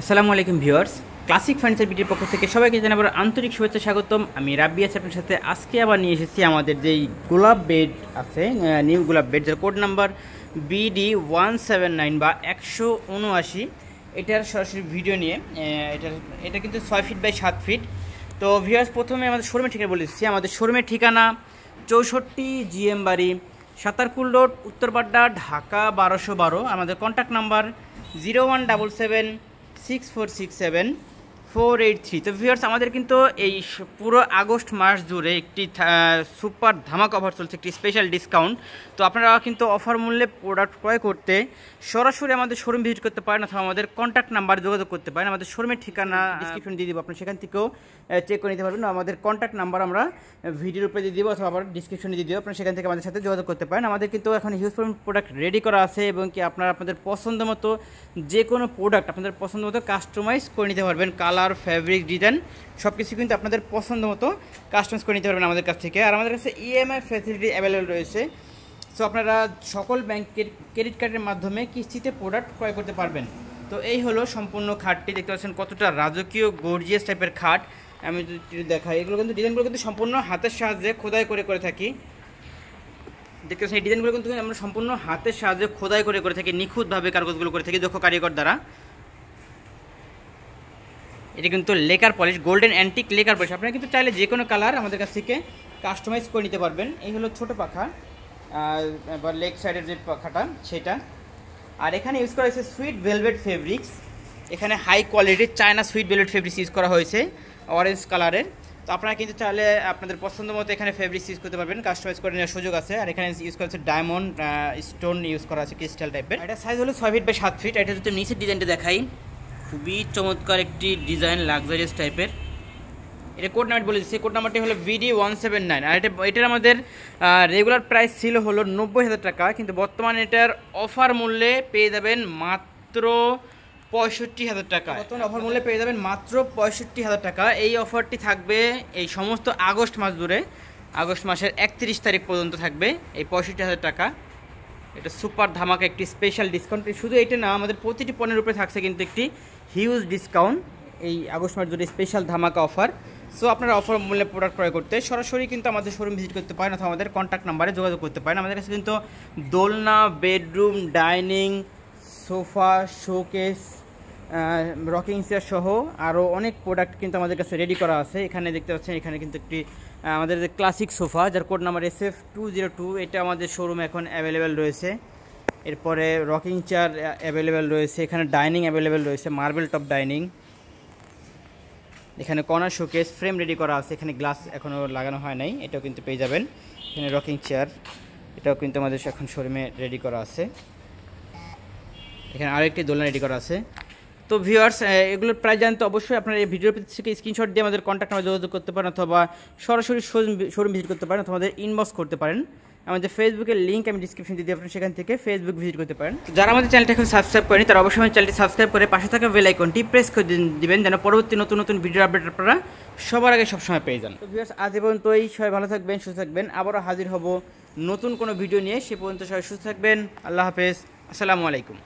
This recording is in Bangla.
আসসালামু আলাইকুম ভিউয়ার্স, ক্লাসিক ফার্নিচার বিটির পক্ষ থেকে সবাইকে জানাবার আন্তরিক শুভেচ্ছা স্বাগতম। আমি রাব্বি আছি আপনার সাথে। আজকে আবার নিয়ে এসেছি আমাদের যেই গোলাপ বেড আছে, নিউ গোলাপ বেড, যার কোড নাম্বার BD179 বা 179। এটার সরাসরি ভিডিও নিয়ে এটা কিন্তু 6 ফিট বাই 7 ফিট। তো ভিউয়ার্স, প্রথমে আমাদের শোরুমের ঠিকানা বলে দিচ্ছি। আমাদের শোরুমের ঠিকানা 64 GM বাড়ি, সাতারকুল রোড, উত্তরপাড্ডা, ঢাকা 1212। আমাদের কন্ট্যাক্ট নাম্বার 01776467 তো ভিউয়ার্স, আমাদের কিন্তু এই পুরো আগস্ট মাস জুড়ে একটি সুপার ধামাকা অফার চলছে, একটি স্পেশাল ডিসকাউন্ট। তো আপনারা কিন্তু অফার মূল্যে প্রোডাক্ট ক্রয় করতে সরাসরি আমাদের শোরুম ভিজিট করতে পারেন, অথবা আমাদের কন্ট্যাক্ট নাম্বার যোগাযোগ করতে পারেন। আমাদের শোরুমের ঠিকানা ডিসক্রিপশন দিয়ে দিব, আপনি সেখান থেকেও চেক করে নিতে পারবেন। আমাদের কন্ট্যাক্ট নাম্বার আমরা ভিডিওর উপরে দিয়ে দিব, অথবা আবার ডিসক্রিপশনে দিয়ে দিব, আপনি সেখান থেকে আমাদের সাথে যোগাযোগ করতে পারেন। আমাদের কিন্তু এখন হিউজ পরিমাণ প্রোডাক্ট রেডি করা আছে, এবং কি আপনারা আপনাদের পছন্দ মতো যে কোনো প্রোডাক্ট আপনাদের পছন্দ মতো কাস্টমাইজ করে নিতে পারবেন। কালার, ফ্যাব্রিক, ডিজাইন সব কিছু কিন্তু আপনাদের পছন্দ মতো কাস্টমাইজ করে নিতে পারবেন আমাদের কাছ থেকে। আর আমাদের কাছে EMI ফ্যাসিলিটি অ্যাভেলেবল রয়েছে। সো আপনারা সকল ব্যাংকের ক্রেডিট কার্ডের মাধ্যমে কিস্তিতে প্রোডাক্ট ক্রয় করতে পারবেন। তো এই হলো সম্পূর্ণ খাটটি, দেখতে পাচ্ছেন কতটা রাজকীয় গর্জিয়াস টাইপের খাট। আমি যদি দেখাই, এগুলো কিন্তু ডিজাইনগুলো কিন্তু সম্পূর্ণ হাতের সাহায্যে খোদাই করে থাকি। দেখতে পাচ্ছেন এই ডিজাইনগুলো কিন্তু আমরা সম্পূর্ণ হাতের সাহায্যে খোদাই করে থাকি, নিখুঁতভাবে কাগজগুলো করে থাকি দক্ষ কারিগর দ্বারা। এটা কিন্তু lacquer polish, golden antique lacquer polish. আপনারা কিন্তু চাইলে যে কোনো কালার আমাদের কাছ থেকে কাস্টমাইজ করে নিতে পারবেন। এই হলো ছোটো পাখা বা লেগ সাইডের যে পাখাটা সেটা। আর এখানে ইউজ করা হয়েছে সুইট ভেলভেট ফেব্রিক্স। এখানে হাই কোয়ালিটির China sweet velvet fabrics use করা হয়েছে অরেঞ্জ কালারের। তো আপনারা কিন্তু চাইলে আপনাদের পছন্দ মতো এখানে ফেব্রিক্স ইউজ করতে পারবেন, কাস্টমাইজ করে নেওয়ার সুযোগ আছে। আর এখানে ইউজ করা হচ্ছে ডায়মন্ড স্টোন ইউজ করা আছে, ক্রিস্টাল টাইপের। এটা সাইজ হলো 6 ফিট বাই 7 ফিট। এটা যদি নিচের ডিজাইনটা দেখাই, খুবই চমৎকার একটি ডিজাইন, লাক্সারিয়াস টাইপের। এটা কোড নাম্বার বলে দিচ্ছি, কোড নাম্বারটি হলো BD179। আর এটার আমাদের রেগুলার প্রাইস ছিল হলো 90,000 টাকা, কিন্তু বর্তমানে এটার অফার মূল্যে পেয়ে যাবেন মাত্র 65,000 টাকা। বর্তমানে অফার মূল্যে পেয়ে যাবেন মাত্র 65,000 টাকা। এই অফারটি থাকবে এই সমস্ত আগস্ট মাস জুড়ে, আগস্ট মাসের 31 তারিখ পর্যন্ত থাকবে এই 65,000 টাকা। এটা সুপার ধামাকা একটি স্পেশাল ডিসকাউন্ট। শুধু এটা না, আমাদের প্রতিটি পণ্যের উপরে থাকছে কিন্তু একটি হিউজ ডিসকাউন্ট এই আগস্ট মাস জুড়ে, স্পেশাল ধামাকা অফার। সো আপনারা অফার মূল্যে প্রোডাক্ট ক্রয় করতে সরাসরি কিন্তু আমাদের শোরুম ভিজিট করতে পারেন, অথবা আমাদের কন্ট্যাক্ট নাম্বারে যোগাযোগ করতে পারেন। আমাদের কাছে কিন্তু দোলনা, bedroom, dining, sofa, showcase, rocking chair সহ আরও অনেক প্রোডাক্ট কিন্তু আমাদের কাছে রেডি করা আছে। এখানে দেখতে পাচ্ছেন, এখানে কিন্তু একটি আমাদের যে ক্লাসিক সোফা, যার কোড নাম্বার SF202, এটা আমাদের শোরুমে এখন অ্যাভেলেবেল রয়েছে। এরপরে রকিং চেয়ার অ্যাভেলেবেল রয়েছে, এখানে ডাইনিং অ্যাভেলেবেল রয়েছে, মার্বেল টপ ডাইনিং। এখানে কর্নার শোকেস ফ্রেম রেডি করা আছে, এখানে গ্লাস এখনও লাগানো হয় নাই, এটাও কিন্তু পেয়ে যাবেন। এখানে রকিং চেয়ার, এটাও কিন্তু আমাদের এখন শোরুমে রেডি করা আছে। এখানে আরেকটি দোলনা রেডি করা আছে। তো ভিউয়ার্স, এগুলোর প্রাইস জানতে অবশ্যই আপনারা এই ভিডিওর থেকে স্ক্রিনশট দিয়ে আমাদের কন্ট্যাক্ট নাম্বারে যোগাযোগ করতে পারেন, অথবা সরাসরি শোরুম ভিজিট করতে পারেন, অথবা আমাদের ইনবক্স করতে পারেন। আমাদের ফেসবুকের লিঙ্ক আমি ডিসক্রিপশন দিয়ে দিই, আপনি সেখান থেকে ফেসবুক ভিজিট করতে পারেন। যারা আমাদের চ্যানেলটা এখন সাবস্ক্রাইব করেনি, তারা অবশ্যই আমাদের চ্যানেলটি সাবস্ক্রাইব করে পাশে থাকা বেল আইকনটি প্রেস করে দিবেন, যেন পরবর্তী নতুন ভিডিও আপডেট আপনারা সবার আগে সবসময় পেয়ে যান। তো ভিউয়ার্স, আজ পর্যন্তই। সবাই ভালো থাকবেন, সুস্থ থাকবেন। আবারও হাজির হব নতুন কোনো ভিডিও নিয়ে। সে পর্যন্ত সবাই সুস্থ থাকবেন। আল্লাহ হাফেজ, আসসালামু আলাইকুম।